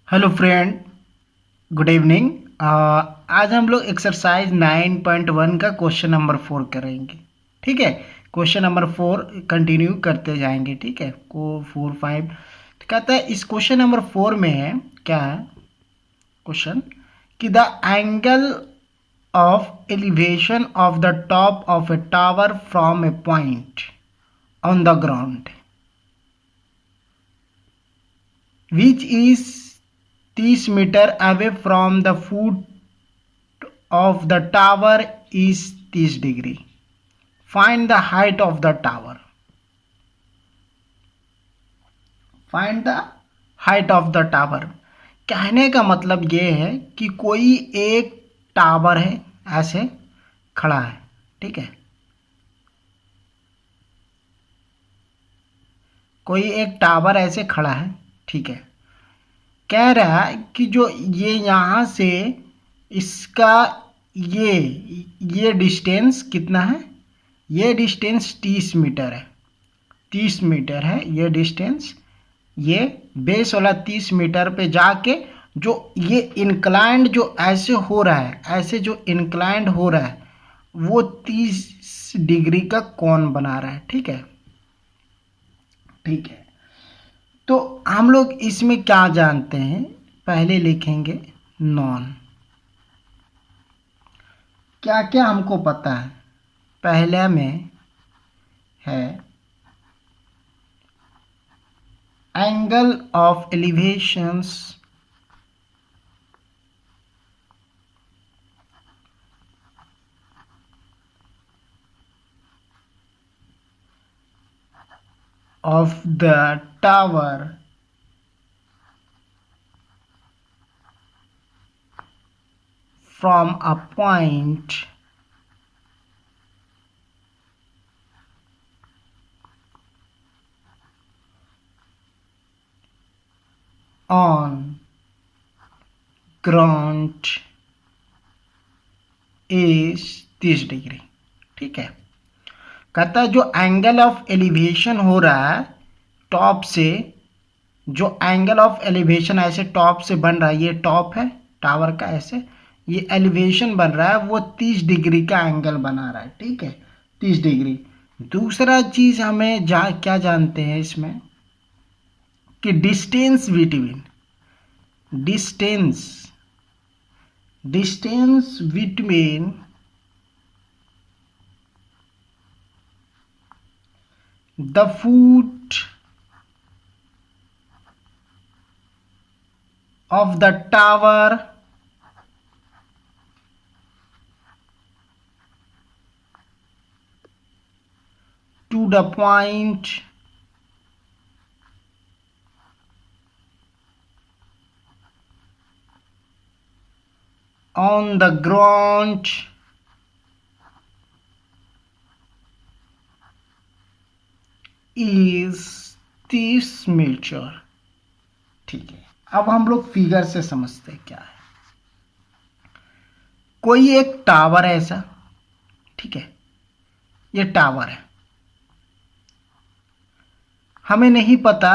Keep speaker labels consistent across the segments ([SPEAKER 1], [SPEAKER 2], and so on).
[SPEAKER 1] Hello friend, good evening. आज हम लोग एक्सरसाइज 9.1 का क्वेश्चन नंबर 4 करेंगे। ठीक है, क्वेश्चन नंबर 4 कंटिन्यू करते जाएंगे। ठीक है, को 4 5 कहता है इस क्वेश्चन नंबर 4 में है क्या है क्वेश्चन कि the angle of elevation of the top of A tower from A point on the ground which is 30 meter away from the foot of the tower is 30 degree. Find the height of the tower. Find the height of the tower. कहने का मतलब ये है कि कोई एक tower है, ऐसे खड़ा है। ठीक है, कोई एक टावर ऐसे खड़ा है। ठीक है, कह रहा है कि जो ये यहाँ से इसका ये डिस्टेंस कितना है। ये डिस्टेंस 30 मीटर है। 30 मीटर है ये डिस्टेंस। ये बेस वाला 30 मीटर पे जाके जो ये इंक्लाइंड जो ऐसे हो रहा है, ऐसे जो इंक्लाइंड हो रहा है वो 30 डिग्री का कोण बना रहा है। ठीक है, ठीक है। तो हम लोग इसमें क्या जानते हैं, पहले लिखेंगे नॉन। क्या क्या हमको पता है। पहले में है angle of elevations of the tower from a point on ground is 30 degree. ठीक है, कहता है जो एंगल ऑफ एलिवेशन हो रहा है टॉप से, जो एंगल ऑफ एलिवेशन ऐसे टॉप से बन रहा है, ये टॉप है टावर का, ऐसे ये एलिवेशन बन रहा है वो 30 डिग्री का एंगल बना रहा है। ठीक है, 30 डिग्री। दूसरा चीज हमें क्या जानते हैं इसमें कि distance between the foot of the tower to the point on the ground is 30 metre. ठीक है, अब हम लोग फिगर से समझते हैं क्या है। कोई एक टावर है ऐसा। ठीक है, ये टावर है, हमें नहीं पता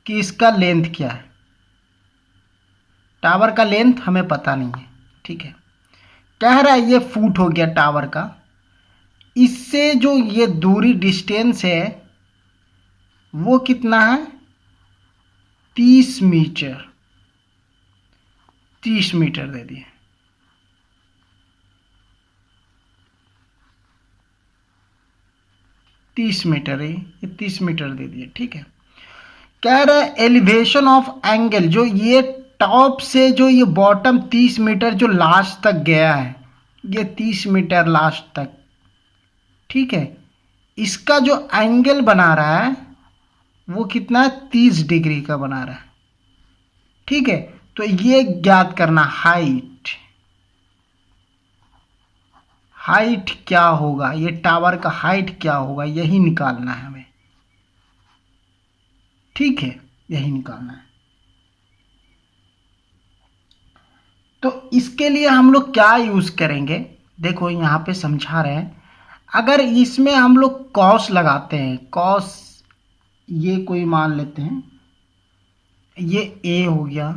[SPEAKER 1] कि इसका लेंथ क्या है। टावर का लेंथ हमें पता नहीं है। ठीक है, कह रहा है ये फुट हो गया टावर का। इससे जो ये दूरी डिस्टेंस है वो कितना है, 30 मीटर। 30 मीटर दे दिए। तीस मीटर है, ये 30 मीटर दे दिए। ठीक है, कह रहा है एलिवेशन ऑफ एंगल, जो ये टॉप से जो ये बॉटम 30 मीटर जो लास्ट तक गया है, ये 30 मीटर लास्ट तक। ठीक है, इसका जो एंगल बना रहा है वो कितना है, 30 डिग्री का बना रहा है। ठीक है, तो ये ज्ञात करना हाइट क्या होगा, ये टावर का हाइट क्या होगा, यही निकालना है हमें। ठीक है, यही निकालना है। तो इसके लिए हम लोग क्या यूज करेंगे, देखो यहां पे समझा रहे हैं। अगर इसमें हम लोग कॉस लगाते हैं, कॉस ये कोई मान लेते हैं ये ए हो गया,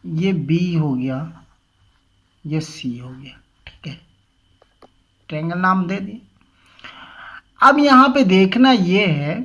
[SPEAKER 1] ये बी हो गया, ये सी हो गया। ठीक है, ट्रायंगल नाम दे दिए। अब यहां पे देखना ये है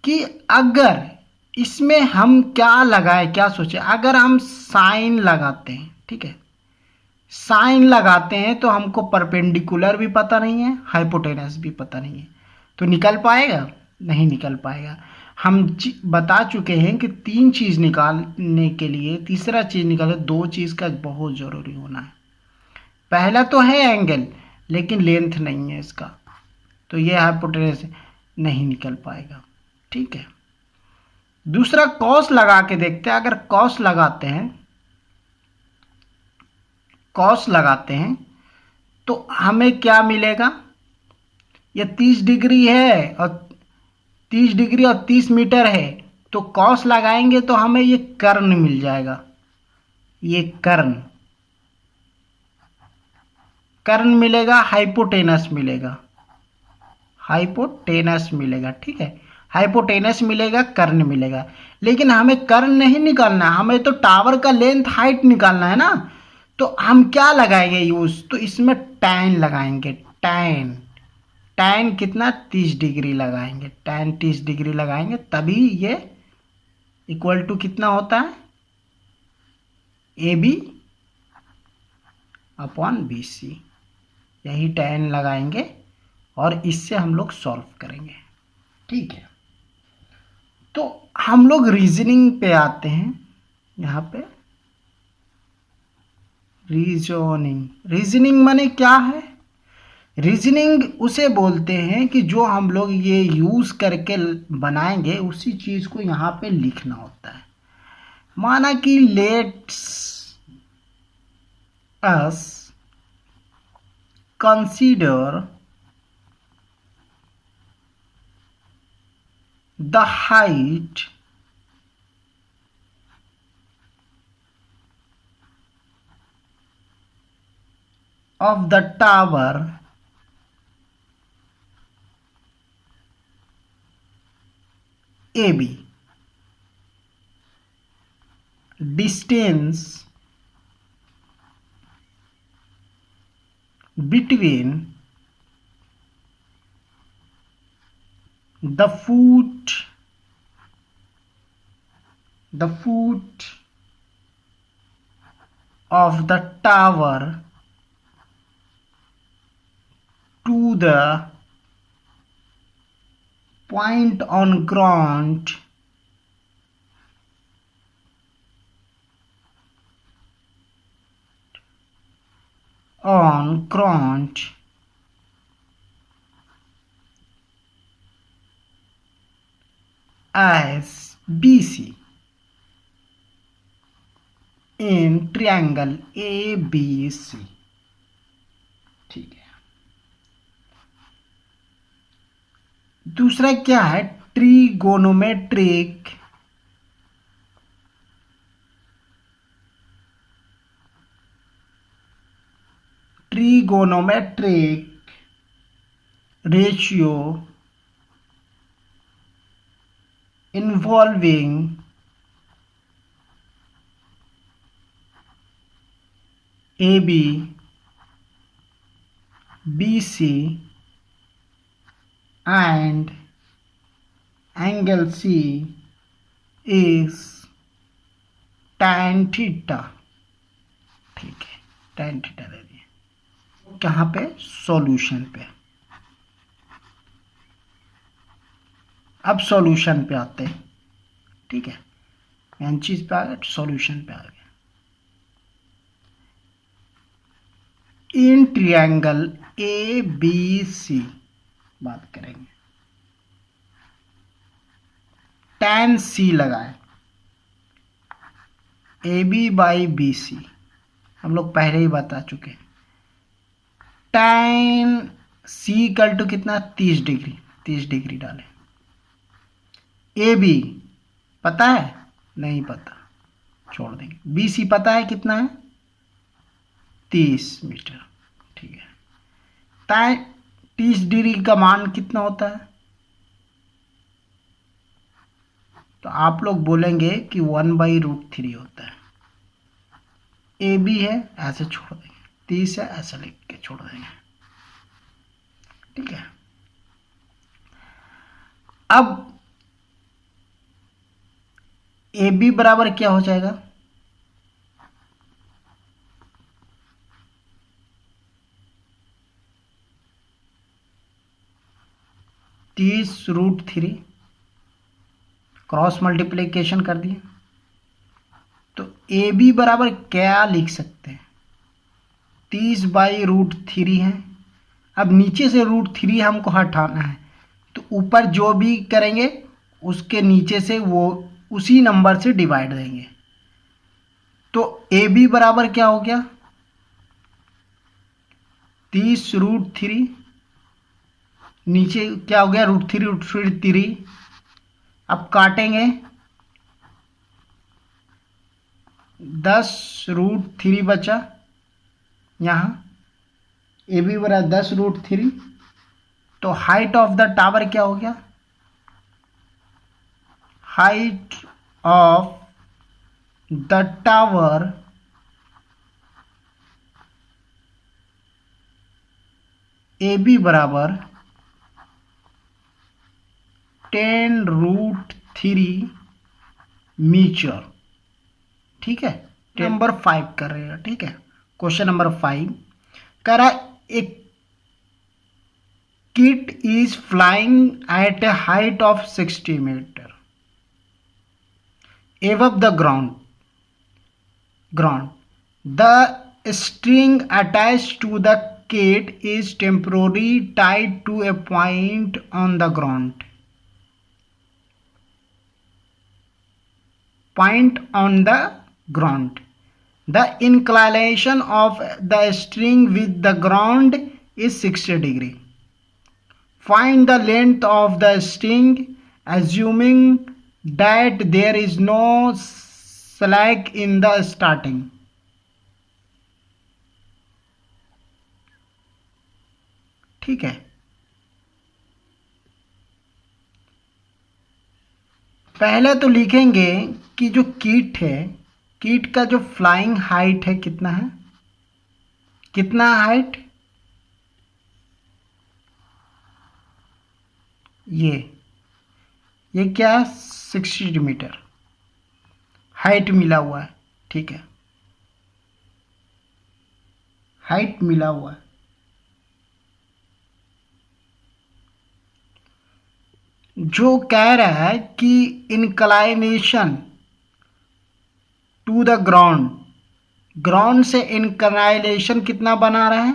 [SPEAKER 1] कि अगर इसमें हम क्या लगाए, क्या सोचे, अगर हम साइन लगाते हैं, ठीक है, साइन लगाते हैं तो हमको परपेंडिकुलर भी पता नहीं है, हाइपोटेनस भी पता नहीं है, तो निकल पाएगा? नहीं निकल पाएगा। हम बता चुके हैं कि तीन चीज निकालने के लिए तीसरा चीज निकाले, दो चीज का बहुत जरूरी होना है। पहला तो है एंगल, लेकिन लेंथ नहीं है इसका, तो ये हाइपोटेनस नहीं निकल पाएगा। ठीक है, दूसरा कॉस लगा के देखते हैं। अगर कॉस लगाते हैं, कॉस लगाते हैं तो हमें क्या मिलेगा? ये 30 डिग्री है और 30 डिग्री और 30 मीटर है, तो कॉस लगाएंगे तो हमें ये कर्ण मिल जाएगा। ये कर्ण, कर्ण मिलेगा, हाइपोटेनस मिलेगा, हाइपोटेनस मिलेगा। ठीक है, हाइपोटेनस मिलेगा, कर्ण मिलेगा। लेकिन हमें कर्ण नहीं निकालना है, हमें तो टावर का लेंथ हाइट निकालना है ना। तो हम क्या लगाएंगे यूज? तो इसमें टैन लगाएंगे, टैन। टैन कितना? 30 डिग्री लगाएंगे, टैन 30 डिग्री लगाएंगे, तभी ये इक्वल टू कितना होता है? A B upon B C. यही टैन लगाएंगे और इससे हम लोग सॉल्व करेंगे। ठीक है, तो हम लोग रीजनिंग पे आते हैं। यहाँ पे रीजनिंग, रीजनिंग माने क्या है? रीजनिंग उसे बोलते हैं कि जो हम लोग ये यूज करके बनाएंगे उसी चीज को यहाँ पे लिखना होता है। माना कि let's us consider the height of the tower AB, distance between the foot of the tower to the point on ground as BC in triangle ABC। ठीक है, दूसरा क्या है? Trigonometric ratio involving AB, BC and angle C is tan theta. ठीक है, tan theta दे दिए। कहाँ पे? सॉल्यूशन पे। अब सॉल्यूशन पे आते हैं। ठीक है, मेन चीज पे आ गए, सॉल्यूशन पे आ गए। In triangle A B C बात करेंगे। tan सी लगाए, A B by B C हम लोग पहले ही बता चुके हैं। tan सी इक्वल टू कितना? 30 डिग्री, 30 डिग्री डालें। ए बी पता है? नहीं पता, छोड़ देंगे। बी सी पता है कितना है? 30 मीटर। ठीक है, tan 30 डिग्री का मान कितना होता है? तो आप लोग बोलेंगे कि 1/√3 होता है। ए बी है ऐसे छोड़ देंगे, 30 है ऐसे लिख के छोड़ देंगे, ठीक है। अब ए बी बराबर क्या हो जाएगा, (30√3) क्रॉस मल्टीप्लिकेशन कर दिए, तो ए बी बराबर क्या लिख सकते हैं, 30/√3 है। अब नीचे से √3 हमको हटाना है, तो ऊपर जो भी करेंगे उसके नीचे से वो उसी नंबर से डिवाइड देंगे। तो ए बी बराबर क्या हो गया, 30√3, नीचे क्या हो गया √3 अब काटेंगे, 10√3 बचा यहाँ, ए बी बराबर 10√3। तो हाइट ऑफ द टावर क्या हो गया, height of the tower A B बराबर 10√3 मीटर, ठीक है। नंबर 5 कर रहे हैं, ठीक है। क्वेश्चन नंबर 5 कह रहा है, एक kit is flying at a height of 60 meter above the ground. The string attached to the kit is temporarily tied to a point on the ground. The inclination of the string with the ground is 60 degree. Find the length of the string assuming that there is no slack in the starting. ठीक है, पहले तो लिखेंगे कि जो कीट है, कीट का जो फ्लाइंग हाइट है कितना है, कितना हाइट, ये क्या है 60 मीटर हाइट मिला हुआ है, ठीक है, हाइट मिला हुआ है। जो कह रहा है कि inclination to the ground, ground से इंक्लाइनेशन कितना बना रहा है,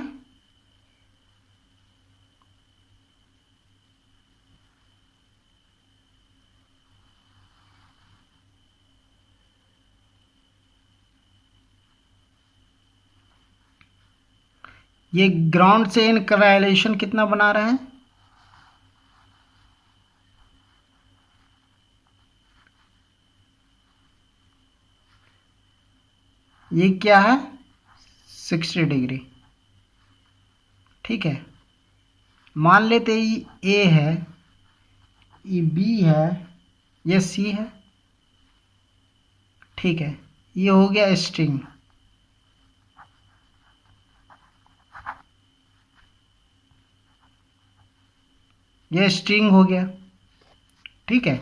[SPEAKER 1] ये ग्राउंड से इंक्लाइनेशन कितना बना रहा है, ये क्या है 60 डिग्री, ठीक है। मान लेते ये ए है, ये बी है, ये सी है, ठीक है। ये हो गया स्ट्रिंग, ये स्ट्रिंग हो गया, ठीक है।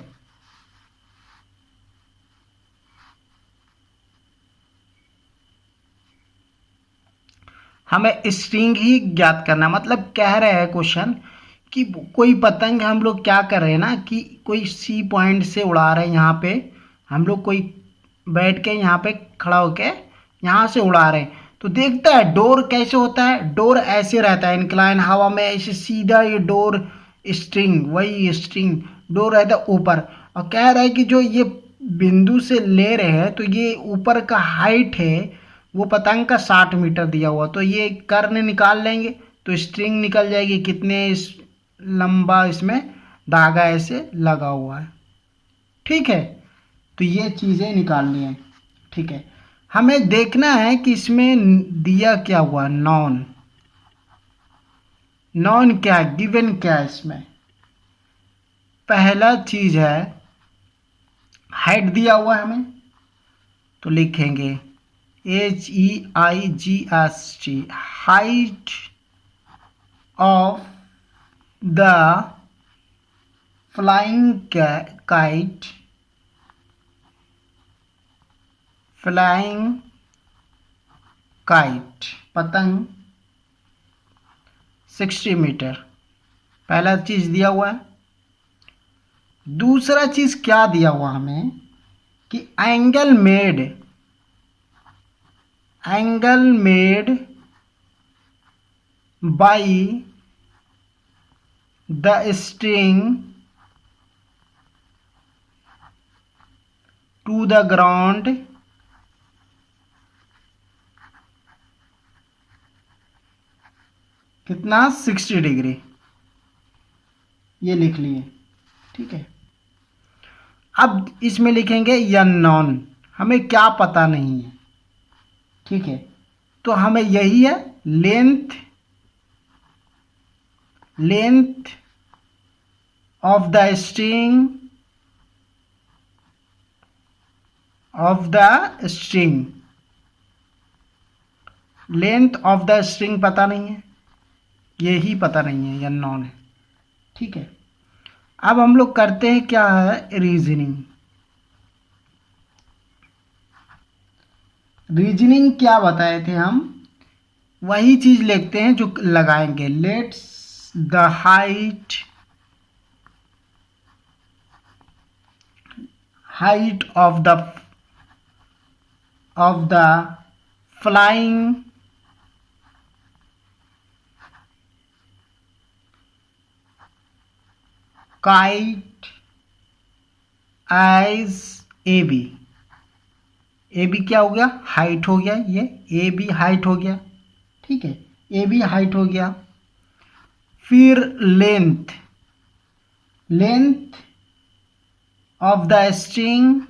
[SPEAKER 1] हमें स्ट्रिंग ही ज्ञात करना, मतलब कह रहे हैं क्वेश्चन कि कोई पतंग हम लोग क्या कर रहे हैं ना, कि कोई सी पॉइंट से उड़ा रहे हैं, यहाँ पे हम लोग कोई बैठ के यहाँ पे खड़ा होके यहाँ से उड़ा रहे हैं, तो देखता है डोर कैसे होता है, डोर ऐसे रहता है इंक्लाइन हवा में, ऐसे सीधा ये डोर स्ट्रिंग, वही स्ट्रिंग डोर रहता है ऊपर, और कह रहा है कि जो ये बिंदु से ले रहे हैं तो ये ऊपर का हाइट है वो पतंग का 60 मीटर दिया हुआ, तो ये कर्ण निकाल लेंगे तो स्ट्रिंग निकल जाएगी, कितने लंबा इसमें धागा ऐसे लगा हुआ है, ठीक है। तो ये चीज़ें निकालनी है, ठीक है। हमें देखना है कि इसमें दिया क्या हुआ, नॉन, नॉन क्या है, गिवन क्या है, इसमें पहला चीज है हाइट दिया हुआ है हमें, तो लिखेंगे HEIGHT, height of the flying kite, flying kite पतंग 60 मीटर। पहला चीज दिया हुआ है। दूसरा चीज क्या दिया हुआ हमें कि angle made by the string to the ground कितना 60 डिग्री, ये लिख लिए। ठीक है, अब इसमें लिखेंगे अननोन, हमें क्या पता नहीं है। ठीक है, तो हमें यही है length of the string length of the string पता नहीं है, यही पता नहीं है, अननोन है। ठीक है, अब हम लोग करते हैं क्या है, रीजनिंग क्या बताए थे हम, वही चीज लिखते हैं जो लगाएंगे। Let's the height of the flying kite as AB। AB क्या हो गया, हाइट हो गया, ये AB हाइट हो गया। ठीक है, AB हाइट हो गया। फिर length of the string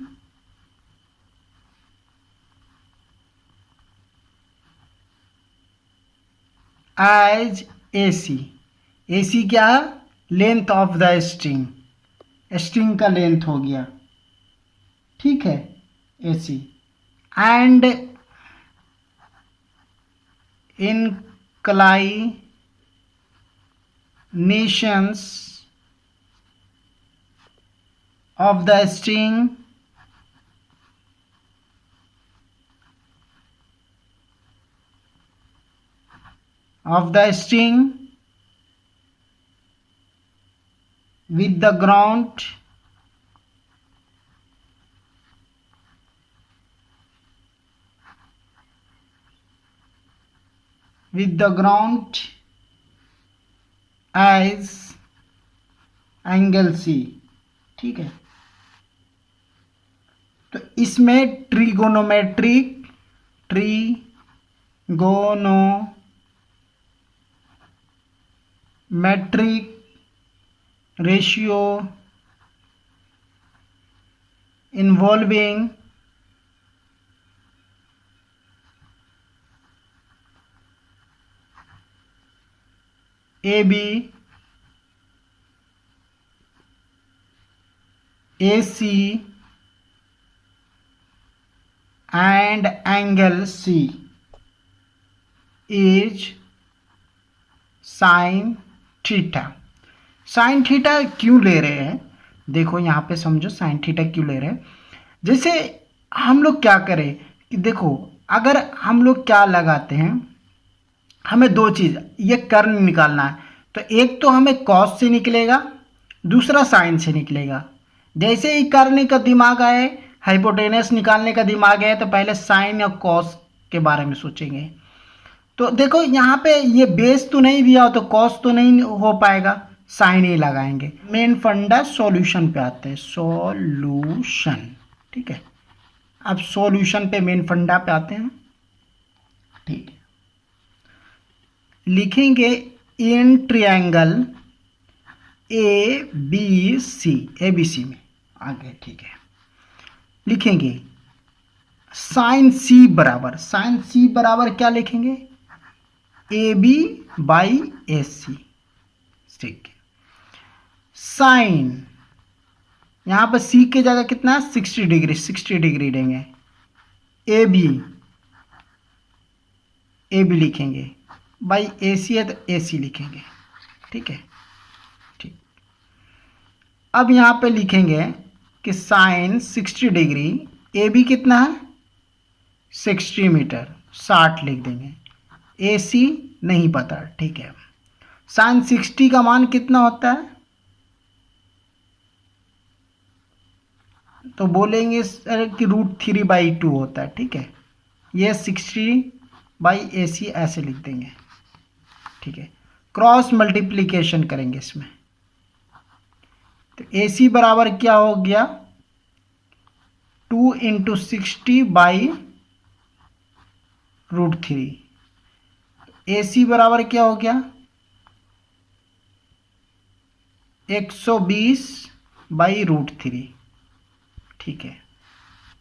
[SPEAKER 1] as AC क्या है, लेंथ ऑफ द स्ट्रिंग का लेंथ हो गया। ठीक है, AC and inclinations of the string with the ground as angle C। ठीक है, तो इसमें trigonometric ratio involving AB, AC and angle C is sin theta. Sine theta क्यों ले रहे हैं, देखो यहाँ पे समझो साइन थीटा क्यों ले रहे हैं। जैसे हम लोग क्या करें कि देखो, अगर हम लोग क्या लगाते हैं, हमें दो चीज, ये कर्ण निकालना है, तो एक तो हमें कॉस से निकलेगा, दूसरा साइन से निकलेगा। जैसे ही कर्ण का दिमाग आए, हाइपोटेनस निकालने का दिमाग है, तो पहले साइन और कॉस के बारे में सोचेंगे। तो देखो यहाँ पे ये बेस तो नहीं दिया हो तो कॉस तो नहीं हो पाएगा, साइन ही लगाएंगे। मेन फंडा सॉल्यूशन पे आते हैं, सॉल्यूशन। ठीक है, अब सॉल्यूशन पे मेन फंडा पे आते हैं। ठीक है, लिखेंगे इन ट्रायंगल ABC में आगे। ठीक है, लिखेंगे साइन C बराबर क्या लिखेंगे, AB बाई AC। ठीक है, साइन यहाँ पर सी की जगह कितना है 60 डिग्री, 60 डिग्री देंगे। ए बी लिखेंगे, भाई ए सी है तो ए सी लिखेंगे, ठीक है। ठीक, अब यहाँ पे लिखेंगे कि साइन 60 डिग्री, ए बी कितना है 60 मीटर, 60 लिख देंगे। ए सी नहीं पता, ठीक है। साइन 60 का मान कितना होता है, तो बोलेंगे सर कि √3/2 होता है, ठीक है। ये 60/AC ऐसे लिख देंगे, ठीक है। क्रॉस मल्टीप्लिकेशन करेंगे इसमें, तो AC बराबर क्या हो गया 2 × 60/√3। AC बराबर क्या हो गया 120/√3, ठीक है।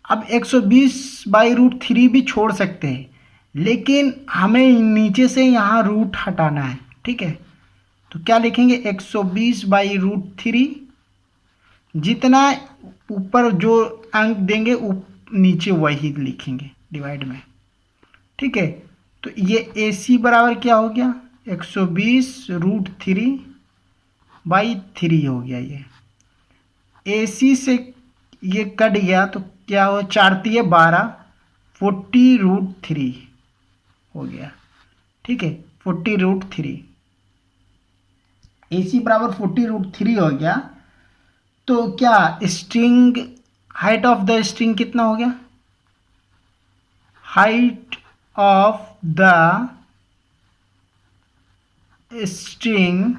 [SPEAKER 1] अब 120/√3 भी छोड़ सकते हैं, लेकिन हमें नीचे से यहाँ रूट हटाना है, ठीक है। तो क्या लिखेंगे 120/√3, जितना ऊपर जो अंक देंगे नीचे वही लिखेंगे डिवाइड में, ठीक है। तो ये AC बराबर क्या हो गया 120√3/3 हो गया। ये AC से ये कट गया तो क्या हो 4×3 12, 40√3 हो गया, ठीक है। 40√3, AC बराबर 40√3 हो गया। तो क्या string height of the string कितना हो गया, height of the string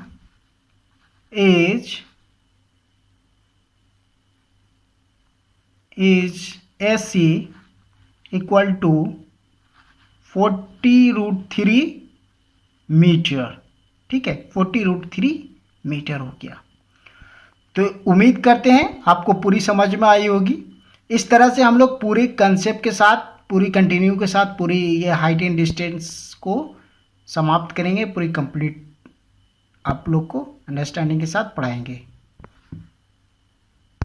[SPEAKER 1] is AC equal to 40√3 metre, ठीक है। 40√3 मीटर हो गया। तो उम्मीद करते हैं आपको पूरी समझ में आई होगी। इस तरह से हम लोग पूरे कंसेप्ट के साथ, पूरी कंटिन्यू के साथ पूरी ये हाइट एंड डिस्टेंस को समाप्त करेंगे, पूरी कंप्लीट आप लोग को अंडरस्टैंडिंग के साथ पढ़ाएंगे।